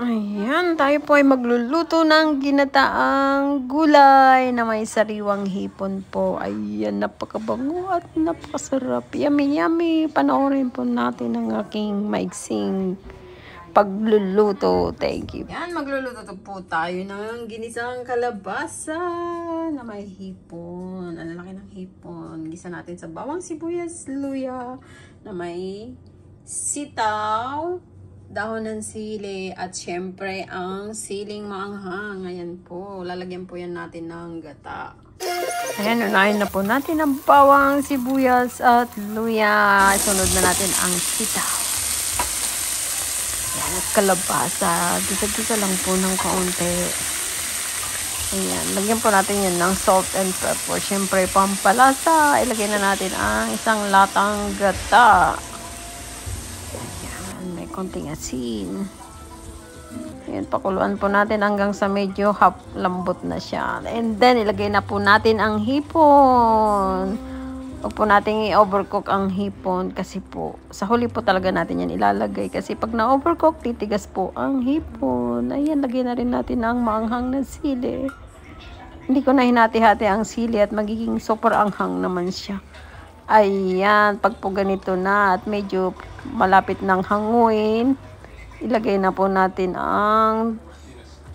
Ayan, tayo po ay magluluto ng ginataang gulay na may sariwang hipon po. Ayan, napakabango at napakasarap. Yummy, yummy. Panoorin po natin ang aking maiksing pagluluto. Thank you. Ayan, magluluto po tayo ng ginisang kalabasa na may hipon. Ang laki ng hipon. Gisa natin sa bawang sibuyas, luya na may sitaw, dahon ng sili, at syempre ang siling maanghang. Ayan po, lalagyan po yan natin ng gata. Ayan, unahin na po natin ang bawang, sibuyas at luya. Sunod na natin ang sitaw. Ayan, at kalabasa. Gisa-gisa lang po ng kaunti. Ayan, lagyan po natin yan ng salt and pepper. Syempre, pampalasa. Ilagay na natin ang isang latang gata. May konting asin. Ayan, pakuluan po natin hanggang sa medyo lambot na siya. And then, ilagay na po natin ang hipon. Huwag po natin i-overcook ang hipon kasi po, sa huli po talaga natin yan ilalagay. Kasi pag na-overcook, titigas po ang hipon. Ayan, lagay na rin natin ang maanghang na sili. Hindi ko na hinati-hati ang sili at magiging super anghang naman siya. Ayan, pag po ganito na at medyo malapit ng hanguin, ilagay na po natin ang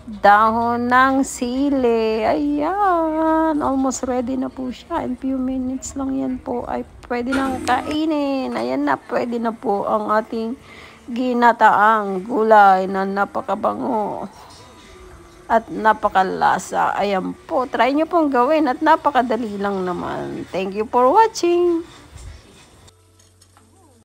dahon ng sili. Ayan, almost ready na po siya. In few minutes lang yan po ay pwede nang kainin. Ayan na, pwede na po ang ating ginataang gulay na napakabango at napakalasa. Ayan po, try nyo pong gawin at napakadali lang naman. Thank you for watching.